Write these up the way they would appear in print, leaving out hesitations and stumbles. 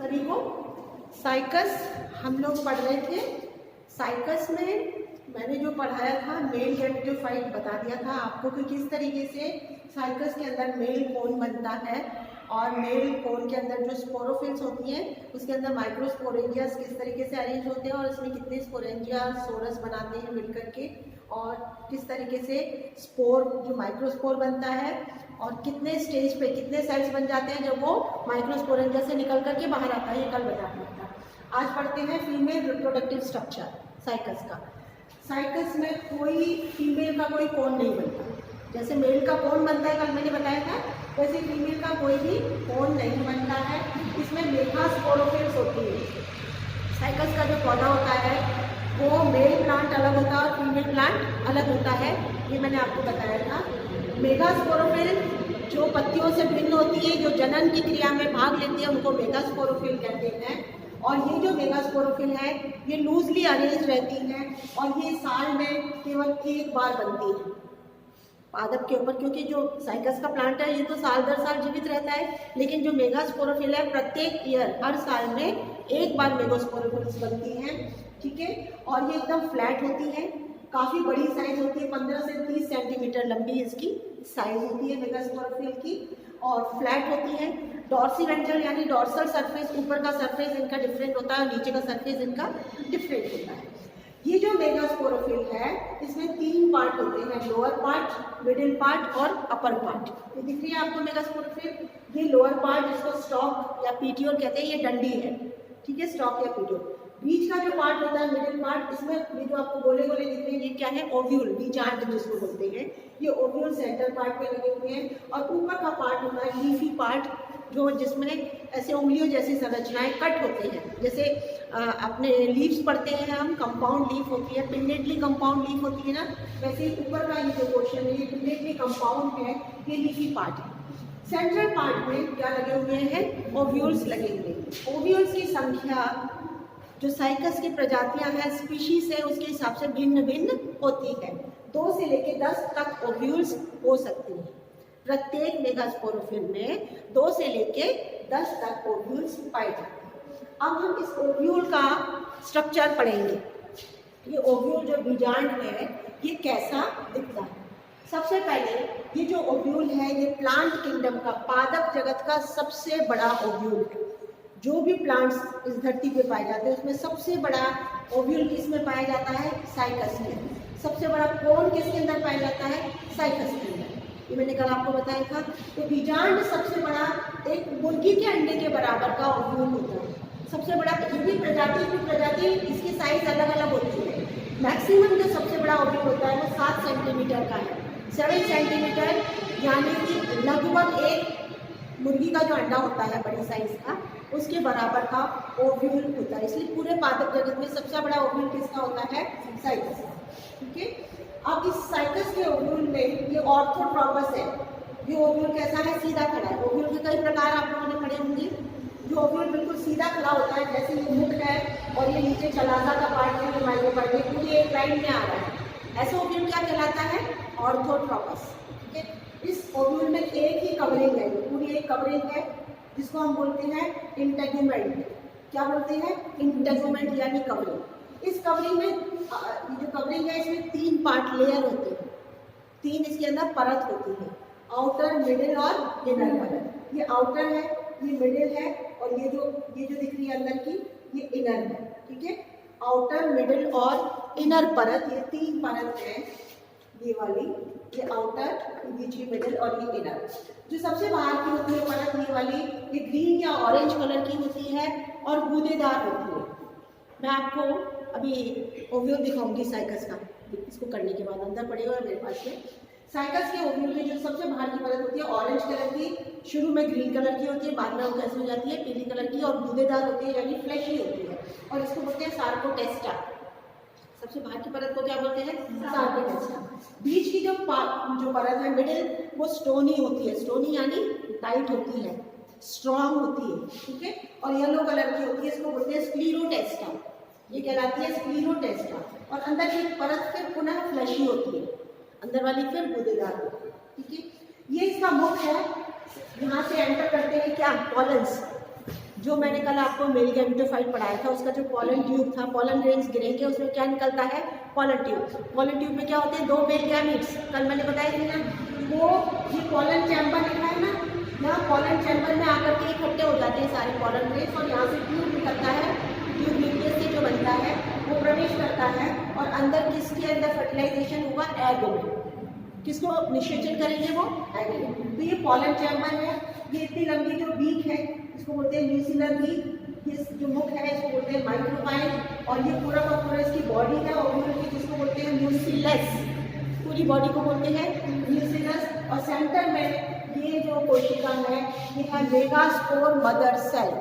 सभी को। साइकस हम लोग पढ़ रहे थे। साइकस में मैंने जो पढ़ाया था मेल गैमेटोफाइट बता दिया था आपको कि किस तरीके से साइकस के अंदर मेल कोन बनता है और मेल कोन के अंदर जो स्पोरोफिल्स होती हैं उसके अंदर माइक्रोस्पोरेंजियास किस तरीके से अरेंज होते हैं और इसमें कितने स्पोरेंजिया सोरस बनाते हैं मिलकर के, और किस तरीके से स्पोर जो माइक्रोस्पोर बनता है और कितने स्टेज पे कितने सेल्स बन जाते हैं जब वो माइक्रोस्पोरेंजिया से निकल करके बाहर आता है, ये कल बता दिया था। आज पढ़ते हैं फीमेल रिप्रोडक्टिव स्ट्रक्चर साइकस का। साइकस में कोई फीमेल का कोई कोन नहीं बनता, जैसे मेल का कोन बनता है कल मैंने बताया था, वैसे फीमेल का कोई भी कोन नहीं बनता है। इसमें मेगास्पोरोफिल्स होती है। साइकस का जो पौधा होता है वो मेल प्लांट अलग होता है और फीमेल प्लांट अलग होता है, ये मैंने आपको बताया था। मेगास्पोरोफिल जो पत्तियों से भिन्न होती है, जो जनन की क्रिया में भाग लेती है, उनको मेगास्पोरोफिल कहते हैं। और ये जो मेगास्पोरोफिल है ये लूजली अरेंज रहती हैं और ये साल में केवल एक बार बनती है पादप के ऊपर, क्योंकि जो साइकस का प्लांट है ये तो साल दर साल जीवित रहता है, लेकिन जो मेगास्पोरोफिल है प्रत्येक ईयर हर साल में एक बार मेगास्पोरोफिल्स बनती हैं, ठीक है। और ये एकदम फ्लैट होती है, काफ़ी बड़ी साइज होती है, 15 से 30 सेंटीमीटर लंबी इसकी साइज होती है मेगास्पोरोफिल की, और फ्लैट होती है। डॉर्सीवेंट्रल यानी डॉर्सल सरफेस, ऊपर का सरफेस इनका डिफरेंट होता है और नीचे का सरफेस इनका डिफरेंट होता है। ये जो मेगास्पोरोफिल है इसमें 3 पार्ट होते हैं, लोअर पार्ट, मिडिल पार्ट और अपर पार्ट। ये दिख रही है आपको मेगास्पोरोफिल, ये लोअर पार्ट जिसको स्टॉक या पीटियोल कहते हैं, ये डंडी है, ठीक है, स्टॉक या पीटियोल। बीच का जो पार्ट होता है मिडिल पार्ट, इसमें ये जो आपको गोले गोले दिख रहे हैं ये क्या है, ओव्यूल, बीजांड जिसको बोलते हैं, ये ओव्यूल सेंटर पार्ट में लगे हुए हैं। और ऊपर का पार्ट होता है लीफी पार्ट, जो जिसमें ऐसे उंगलियों जैसी संरचनाएं कट होते हैं, जैसे अपने लीव्स पढ़ते हैं हम, कंपाउंड लीफ होती है, पिन्नेटली कंपाउंड लीफ होती है ना, वैसे ही ऊपर का ये जो पोर्शन है ये पिन्नेटली कंपाउंड है, ये लीफी पार्ट है। सेंट्रल पार्ट में क्या लगे हुए हैं, ओव्यूल्स लगे हुए हैं। ओव्यूल्स की संख्या जो साइकस की प्रजातियां हैं, स्पीशीज है, उसके हिसाब से भिन्न भिन्न होती है। 2 से लेकर 10 तक ओव्यूल्स हो सकती हैं। प्रत्येक मेगास्पोरोफिल में 2 से लेकर 10 तक ओव्यूल्स पाए जाते हैं। अब हम इस ओव्यूल का स्ट्रक्चर पढ़ेंगे। ये ओव्यूल जो बीजांड है ये कैसा दिखता है। सबसे पहले ये जो ओव्यूल है ये प्लांट किंगडम का, पादप जगत का सबसे बड़ा ओव्यूल, जो भी प्लांट्स इस धरती पे पाए जाते हैं उसमें सबसे बड़ा ओव्यूल किसमें पाया जाता है, साइकस में। सबसे बड़ा कोन किसके अंदर पाया जाता है, साइकस के अंदर, ये मैंने कल आपको बताया था। तो बीजांड सबसे बड़ा एक मुर्गी के अंडे के बराबर का ओव्यूल होता है, सबसे बड़ा। ये भी प्रजाति इसकी साइज अलग अलग होती है। मैक्सिमम जो सबसे बड़ा ओव्यूल होता है वो 7 सेंटीमीटर का है, 7 सेंटीमीटर, यानी कि लगभग एक मुर्गी का जो अंडा होता है बड़ी साइज का उसके बराबर का ओव्यूल होता है। इसलिए पूरे पादप जगत में सबसे बड़ा ओव्यूल किसका होता है, साइकस, ठीक है। अब इस साइकस के ओव्यूल में ये ऑर्थोट्रोपस है। ये ओव्यूल कैसा है, सीधा खड़ा है। ओव्यूल के कई प्रकार आप लोगों ने पढ़े होंगे। जो ओव्यूल बिल्कुल सीधा खड़ा होता है, जैसे ये मुख है और ये नीचे चलासा का पार्ट है, माइक्रोपार्ट है, पूरी एक लाइन में आ रहा है, ऐसा ओव्यूल क्या कहलाता है, ऑर्थोट्रोपस, ठीक है। इस ओव्यूल में एक ही कवरिंग है, पूरी एक कवरिंग है जिसको हम बोलते हैं इंटेगुमेंट। क्या बोलते हैं, इंटेगुमेंट यानी कवरिंग। इस कवरिंग में ये जो कवरिंग है इसमें 3 पार्ट लेयर होते हैं, 3 इसके अंदर परत होती है, आउटर, मिडिल और इनर परत। ये आउटर है, ये मिडिल है और ये जो दिख रही है अंदर की ये इनर है, ठीक है। आउटर, मिडिल और इनर परत, ये 3 परत है, ये वाली, ये आउटर, बीच की मिडिल और ये इनर। जो सबसे बाहर की होती है परत ये वाली, ये ग्रीन या ऑरेंज कलर की होती है और गूदेदार होती है। मैं आपको अभी ओव्यूल दिखाऊंगी साइकस का, इसको करने के बाद अंदर पड़ेगा मेरे पास में। साइकस के ओव्यूल में जो सबसे बाहर की परत होती है ऑरेंज कलर की, शुरू में ग्रीन कलर की होती है, बाद में वो कैसे हो जाती है, पीली कलर की और गूदेदार होती है, यानी फ्लैशी होती है, और इसको बोलते हैं सार्कोटेस्टा। सबसे बाहर की परत को क्या बोलते हैं, सार्कोटेस्टा। बीच की जो परत है मिडिल, वो स्टोनी होती है, स्टोनी यानी टाइट होती है, स्ट्रॉन्ग होती है, ठीक है, और येलो कलर की होती है, इसको बोलते हैं स्क्लीरोटेस्टा। ये कहलाती है स्क्लीरोटेस्टा। और अंदर की परत फिर पुनः फ्लैशी होती है, अंदर वाली फिर गूदेदार होती है, ठीक है। ये इसका मुख है, यहाँ से एंटर करते हैं क्या, पॉलन्स। जो मैंने कल आपको मेल गैमेटोफाइट पढ़ाया था, उसका जो पॉलन ट्यूब था, पॉलन ग्रेन्स गिरेंगे उसमें क्या निकलता है, पॉलन ट्यूब। पॉलन ट्यूब में क्या होते हैं, दो मेल गैमेट्स, कल मैंने बताया थी ना, वो ये पॉलन चैम्बर लिखा है ना, यहाँ पॉलन चैम्बर में आकर के इकट्ठे हो जाते हैं सारे पॉलन ग्रेन्स और यहाँ से ट्यूब निकलता है, ट्यूब न्यूक्लियस से जो बनता है वो प्रवेश करता है और अंदर किसके अंदर फर्टिलाइजेशन होगा, एग में। किसको निषेचन करेंगे, वो एग में। तो ये पॉलन चैम्बर है, ये इतनी लंबी जो बीक है इसको बोलते हैं न्यूसिलर बीक, ये जो मुख है इसको बोलते हैं माइक्रोपाइल, और ये पूरा का पूरा इसकी बॉडी है ओव्यूल की, जिसको बोलते हैं न्यूसिलस, पूरी बॉडी को बोलते हैं न्यूसिलस। और सेंटर में ये जो कोशिका है ये है मेगास्पोर मदर सेल।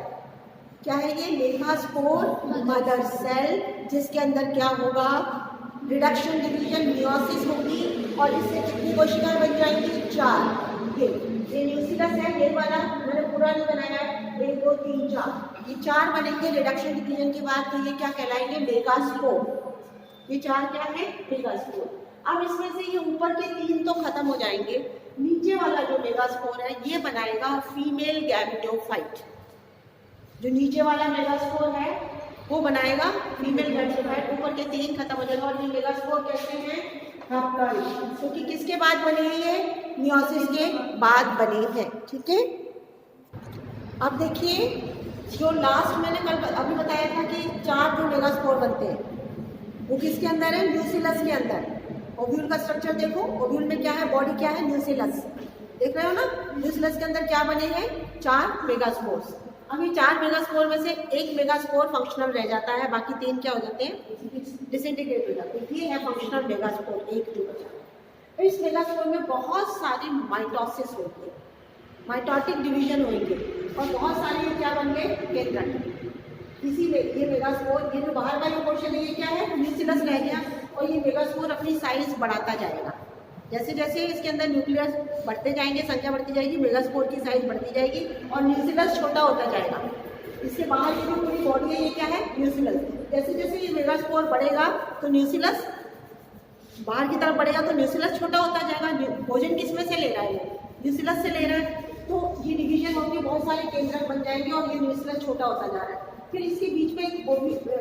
क्या है ये, मेगास्पोर मदर सेल, जिसके अंदर क्या होगा, रिडक्शन डिवीजन मियोसिस होगी और इससे कितनी कोशिकाएं बन जाएंगी, 4। ये न्यूसिलस है, ये वाला मैंने पूरा नहीं बनाया है, 1 2 3 4, ये 4 बनेंगे रिडक्शन डिवीजन के बाद। तो ये क्या कहलाएंगे, मेगास्पोर। ये 4 क्या है, मेगास्पोर। अब इसमें से ये ऊपर के 3 तो खत्म हो जाएंगे, नीचे वाला जो मेगास्पोर है ये बनाएगा फीमेल गैमेटोफाइट। जो नीचे वाला मेगास्पोर है वो बनाएगा फीमेल गैमेटोफाइट, ऊपर के 3 खत्म हो जाएगा। और ये मेगास्पोर कैसे हैं, हप्लॉइड, क्योंकि किसके बाद बने हैं, ये मियोसिस के बाद बने हैं। ठीक है, अब देखिए जो लास्ट मैंने कल अभी बताया था कि 4 जो मेगास्पोर बनते हैं वो किसके अंदर है, न्यूसिलस के अंदर। ओव्यूल का स्ट्रक्चर देखो, ओव्यूल में क्या है, बॉडी क्या है, न्यूसिलस, देख रहे हो ना, न्यूसिलस के अंदर क्या बने हैं, 4 मेगास्पोर्स। अब ये 4 मेगास्पोर में से एक मेगास्पोर फंक्शनल रह जाता है, बाकी 3 क्या हो जाते हैं, डिसइंटीग्रेट हो जाते हैं। ये है फंक्शनल मेगास्पोर, एक जो बचा। इस मेगास्पोर में बहुत सारी माइटोसिस होती है, माइटोटिक डिवीजन होंगे और बहुत सारे क्या बन गए, केंद्रक। इसीलिए ये मेगास्पोर, ये जो बाहर का जो पोर्शन है ये क्या है, न्यूसिलस रह गया और ये मेगास्पोर अपनी साइज बढ़ाता जाएगा। जैसे जैसे इसके अंदर न्यूक्लियस बढ़ते जाएंगे, संख्या बढ़ती जाएगी, मेगास्पोर की साइज बढ़ती जाएगी और न्यूसिलस छोटा होता जाएगा। इसके बाहर की जो पूरी बॉडी है ये क्या है, न्यूसिलस। जैसे जैसे ये मेगास्पोर बढ़ेगा तो न्यूसिलस बाहर की तरफ बढ़ेगा तो न्यूसिलस छोटा होता जाएगा। भोजन किसमें से ले रहा है, न्यूसिलस से ले रहा है, तो ये डिवीजन होकर बहुत सारे केंद्रक बन जाएंगे और ये न्यूसिलस छोटा होता जा रहा है। फिर इसके बीच में एक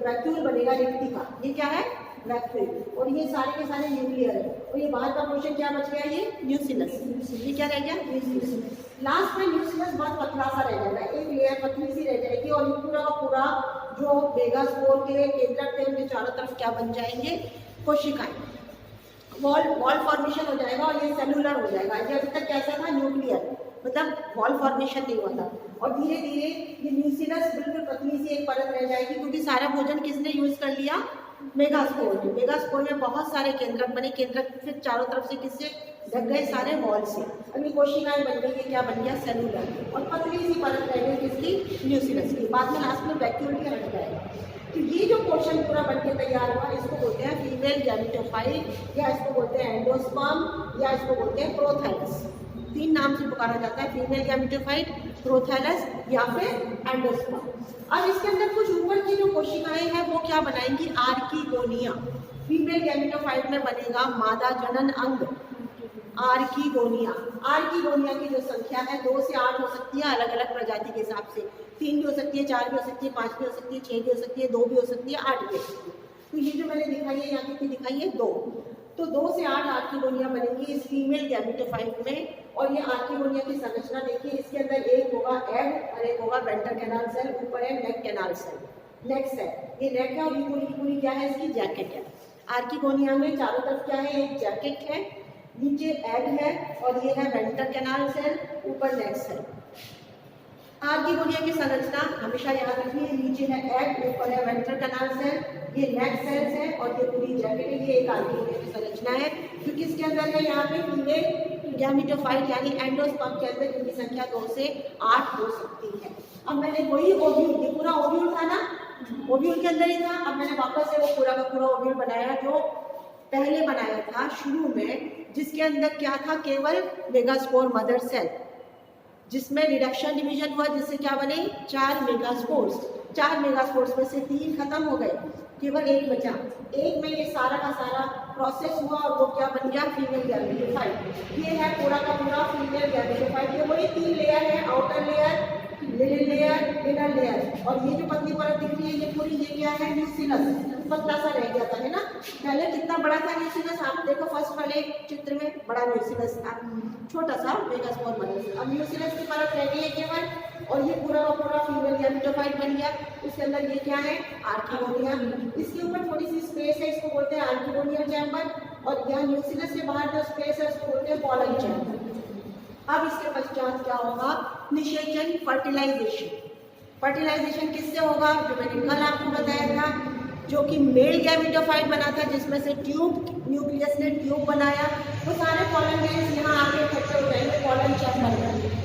वैक्यूल बनेगा रिक्ति का, ये क्या है, वैक्यूल, और ये सारे के सारे न्यूक्लियर है और ये बाहर का पोर्शन क्या बच गया, ये न्यूसिलस। ये क्या रह गया, न्यूसिलस। लास्ट में न्यूसिलस बहुत पतला सा रह जाएगा, एक लेयर पतली सी रह जाएगी और ये पूरा का पूरा जो मेगास्पोर के केंद्रक थे उनके चारों तरफ क्या बन जाएंगे, कोशिकाएं, वॉल फॉर्मेशन हो जाएगा और ये सेलुलर हो जाएगा। ये अभी तक कैसा था, न्यूक्लियर, मतलब वॉल फॉर्मेशन नहीं हुआ था। और धीरे धीरे ये न्यूसिलस बिल्कुल पतली सी एक परत रह जाएगी, क्योंकि सारा भोजन किसने यूज कर लिया, मेगास्पोर में। मेगास्पोर में बहुत सारे केंद्रक बने, केंद्रक फिर चारों तरफ से किससे ढक गए, सारे वॉल से। अभी कोशिकाएं बन गई, ये क्या बन गया, सेलुलर, और पतली सी परत रह गई किसकी, न्यूसिलस की। बाद में लास्ट में वैक्यूल के हट जाएगा। तो ये जो पोर्शन पूरा बनके तैयार हुआ इसको बोलते हैं फीमेल गैमेटोफाइट, या इसको बोलते हैं एंडोस्पर्म, या इसको बोलते हैं प्रोथैलस। 3 नाम से पुकारा जाता है, फीमेल गैमेटोफाइट, प्रोथैलस या फिर एंडोस्पर्म। अब इसके अंदर कुछ ऊपर की जो कोशिकाएं हैं वो क्या बनाएंगी, आर्कीगोनिया। फीमेल गैमेटोफाइट में बनेगा मादा जनन अंग, आर्कीगोनिया। आर्कीगोनिया की जो संख्या है 2 से 8 हो सकती है, अलग अलग प्रजाति के हिसाब से। 3 भी हो सकती है, 4 भी हो सकती है, 5 भी हो सकती है, 6 भी हो सकती है, 2 भी हो सकती है, 8 भी हो सकती है। तो ये जो मैंने दिखाई है, यहाँ कितनी दिखाई है, 2। तो 2 से 8 आर्कीगोनिया बनेंगी इस फीमेल गैमेटोफाइट में। और ये आर्कीगोनिया की संरचना देखिए, इसके अंदर एक होगा एग और एक होगा वेंट्रल कैनाल सेल, ऊपर है नेक कैनाल सेल, नेक सेल। ये नेक है और ये पूरी की पूरी क्या है, इसकी जैकेट है। आर्कीगोनिया में चारों तरफ क्या है, एक जैकेट है, नीचे एग है और ये है वेंट्रल कैनाल सेल, ऊपर नेक सेल। आर्कीगोनिया की संरचना हमेशा याद रखिए, नीचे है एग, ऊपर है वेंट्रल कैनाल सेल, ये नेक सेल्स है और ये पूरी जैकेट है। ये एक आर्कीगोनिया की संरचना है जो किसके अंदर है, यहाँ पे फीमेल गैमेटोफाइट यानी एंडोस्पर्म के अंदर, इनकी संख्या 2 से 8 हो सकती है। अब मैंने वही ओव्यूल, ये पूरा ओव्यूल था ना, ओव्यूल के अंदर ही था। अब मैंने वापस से वो पूरा का पूरा ओव्यूल बनाया जो पहले बनाया था शुरू में, जिसके अंदर क्या था, केवल मेगास्पोर मदर सेल, जिसमें रिडक्शन डिवीजन हुआ, जिससे क्या बने, 4 मेगास्पोर्स। 4 मेगास्पोर्स में से 3 खत्म हो गए, केवल 1 बचा। 1 में ये सारा का सारा प्रोसेस हुआ और वो क्या बन गया, फीमेल गैमेटोफाइट। ये है पूरा का पूरा फीमेल गैमेटोफाइट। ये वही 3 लेयर है, outer layer, middle layer, inner layer, और ये जो पतली परत दिख रही है ये पूरी, ये क्या है, न्यूक्लियस, पतला सा रह गया था, है ना। पहले कितना बड़ा था न्यूक्लियस, आप देखो फर्स्ट वाले चित्र में बड़ा न्यूक्लियस, छोटा सा मेगास्पोर बना। अब न्यूक्लियस की परत रह गई है केवल, और ये पूरा का पूरा फीमेल गैमेटोफाइट बन गया। इसके अंदर ये क्या है, आर्किगोनिया, इसके ऊपर थोड़ी सी स्पेस है, इसको बोलते हैं आर्किगोनियल चैम्बर, और यहाँ न्यूक्लियस के बाहर जो स्पेस है उसको बोलते हैं पॉलन चैम्बर। अब इसके पश्चात क्या होगा, निषेचन, फर्टिलाइजेशन। फर्टिलाइजेशन किससे होगा, जो मैंने कल आपको बताया था, जो कि मेल गैमेटोफाइट बना था, जिसमें से ट्यूब, न्यूक्लियस ने ट्यूब बनाया, वो सारे पॉलन ग्रेन्स यहाँ आके इकट्ठे हो जाएंगे पॉलन चैम्बर में।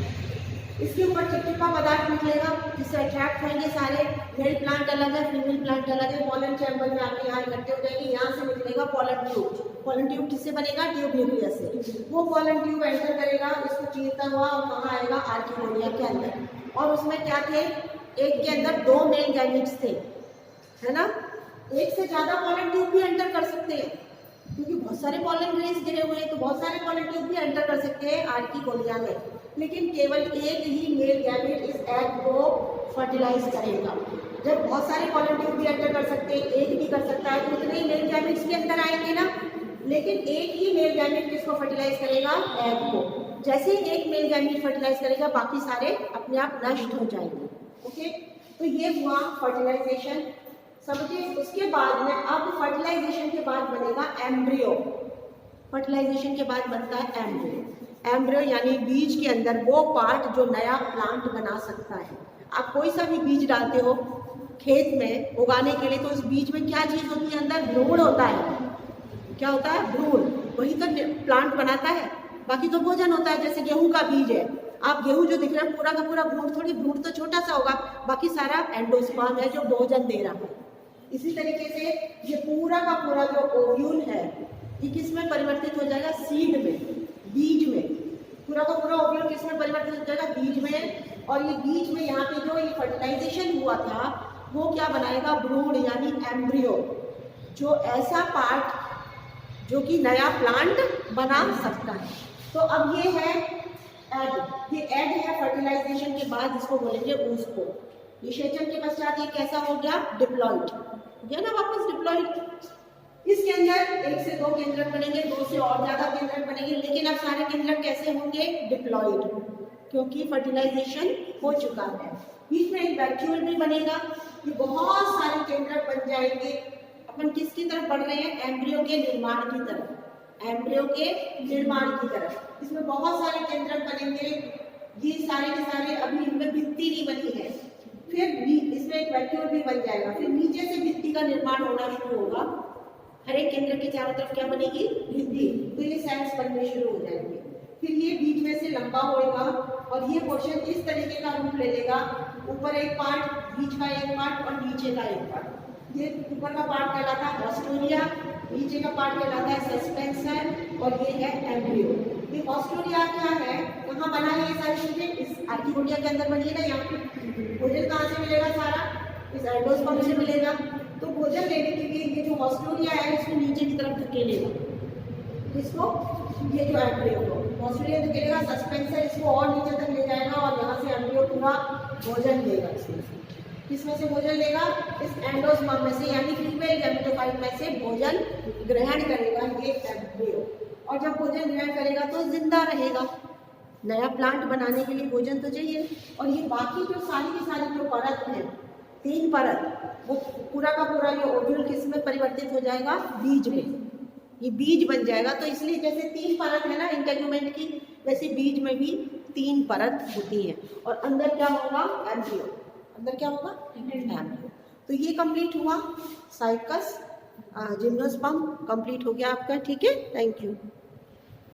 इसके ऊपर चिपचिपा पदार्थ निकलेगा जिससे अट्रैक्ट होंगे सारे, मेल प्लांट अलग है, फीमेल प्लांट अलग है, पॉलन चैम्बर में आके यहाँ इकट्ठे हो जाएंगे। यहाँ से निकलेगा पॉलन ट्यूब। पॉलन ट्यूब किससे बनेगा, ट्यूब न्यूक्लियस से। वो पॉलन ट्यूब एंटर करेगा, इसको चीरता हुआ और कहाँ आएगा, आर्किगोनिया के अंदर। और उसमें क्या थे, एक के अंदर 2 मेल गैमेट्स थे, है ना। एक से ज्यादा पॉलन ट्यूब भी एंटर कर सकते हैं, क्योंकि बहुत सारे पॉलन ग्रेन्स गिरे हुए हैं, तो बहुत सारे पॉलन ट्यूब भी एंटर कर सकते हैं आर्किगोनिया में। लेकिन केवल एक ही मेल गैमेट इस एग को फर्टिलाइज करेगा। जब बहुत सारे पॉलन ट्यूब भी एंटर कर सकते हैं, एक भी कर सकता है, तो उतने ही मेल गैमेट्स भी अंदर आएंगे ना। लेकिन एक ही मेल गैमेट किसको फर्टिलाइज करेगा, एग को। जैसे ही एक मेल गैमेट फर्टिलाइज करेगा, बाकी सारे अपने आप नष्ट हो जाएंगे। ओके, तो ये हुआ फर्टिलाइजेशन, समझिए। उसके बाद में, अब फर्टिलाइजेशन के बाद बनेगा एम्ब्रियो। फर्टिलाइजेशन के बाद बनता है एम्ब्रियो। एम्ब्रियो यानी बीज के अंदर वो पार्ट जो नया प्लांट बना सकता है। आप कोई सा भी बीज डालते हो खेत में उगाने के लिए, तो उस बीज में क्या चीज होती है, अंदर भ्रूण होता है। क्या होता है, भ्रूण, वही तो प्लांट बनाता है। बाकी तो भोजन होता है, जैसे गेहूं का बीज है, आप गेहूं जो दिख रहा है पूरा का पूरा भ्रूण थोड़ी, भ्रूण तो छोटा सा होगा, बाकी सारा एंडोस्पर्म है जो भोजन दे रहा है। इसी तरीके से ये पूरा का पूरा जो ओव्यूल है, ये किस में परिवर्तित हो जाएगा, सीड में, बीज में। पूरा का पूरा ओव्यूल किस में परिवर्तित हो जाएगा, बीज में। और ये बीज में यहाँ पे जो ये फर्टिलाइजेशन हुआ था, वो क्या बनाएगा, भ्रूण यानी एम्ब्रियो, जो ऐसा पार्ट जो कि नया प्लांट बना सकता है। तो अब ये है एग, ये एग है फर्टिलाइजेशन के बाद, इसको बोलेंगे ऊसको। निषेचन के पश्चात ये कैसा हो गया, डिप्लॉइड हो गया ना, वापस डिप्लॉइड। इसके अंदर 1 से 2 केंद्रक बनेंगे, 2 से और ज्यादा केंद्रक बनेंगे, लेकिन अब सारे केंद्रक कैसे होंगे, डिप्लॉइड, क्योंकि फर्टिलाइजेशन हो चुका है। बीच में एक वैक्यूल भी बनेगा, ये बहुत सारे केंद्रक बन जाएंगे। अपन किसकी तरफ बढ़ रहे हैं, एम्ब्रियो के निर्माण की तरफ, एम्ब्रियो के निर्माण की तरफ। इसमें बहुत सारे केंद्रक बनेंगे, ये सारे के सारे, अभी इनमें भित्ति नहीं बनी है। फिर इसमें एक वैक्यूल भी बन जाएगा, फिर नीचे से भित्ति का निर्माण होना शुरू होगा। हर एक केंद्र के चारों तरफ क्या बनेगी, भित्ति, तो ये सेल्स बनने शुरू हो जाएंगे। फिर ये बीच में से लंबा होएगा और ये पोर्शन इस तरीके का रूप ले लेगा, ऊपर एक पार्ट, बीच का एक पार्ट और नीचे का एक पार्ट। ये ऊपर का पार्ट कहलाता है ऑस्ट्रोरिया, नीचे का पार्ट कहलाता है सस्पेंसर, और ये है एम्ब्रियो। ये ऑस्ट्रोरिया क्या है, कहाँ बना है ये सारी चीजें, इस आर्किगोनिया के अंदर बनी है ना। यहाँ पे भोजन कहाँ से मिलेगा, सारा इस एंडोस्पर्म से मिलेगा। तो भोजन लेने के लिए ये जो ऑस्ट्रोरिया है, इसको नीचे की तरफ धकेलेगा, इसको, ये जो एम्ब्रियो को ऑस्ट्रोरिया धकेलेगा, सस्पेंसर इसको और नीचे तक ले जाएगा, और यहाँ से एम्ब्रियो पूरा भोजन लेगा। इसमें से भोजन लेगा, इस एंडोस्पर्म में से, यानी फीमेल गैमेटोफाइट में से भोजन ग्रहण करेगा ये एम्ब्रियो। और जब भोजन ग्रहण करेगा तो जिंदा रहेगा। नया प्लांट बनाने के लिए भोजन तो चाहिए। और ये बाकी जो सारी की सारी जो परत है, 3 परत, वो पूरा का पूरा ये ओव्यूल किस में परिवर्तित हो जाएगा, बीज में। ये बीज बन जाएगा। तो इसलिए जैसे 3 परत है ना इंटेगुमेंट की, वैसे बीज में भी 3 परत होती है। और अंदर क्या होगा, एम्ब्रियो, अंदर क्या होगा, एम्ब्रियो। तो ये कंप्लीट हुआ, साइकस जिम्नोस्पर्म कंप्लीट हो गया आपका। ठीक है, थैंक यू।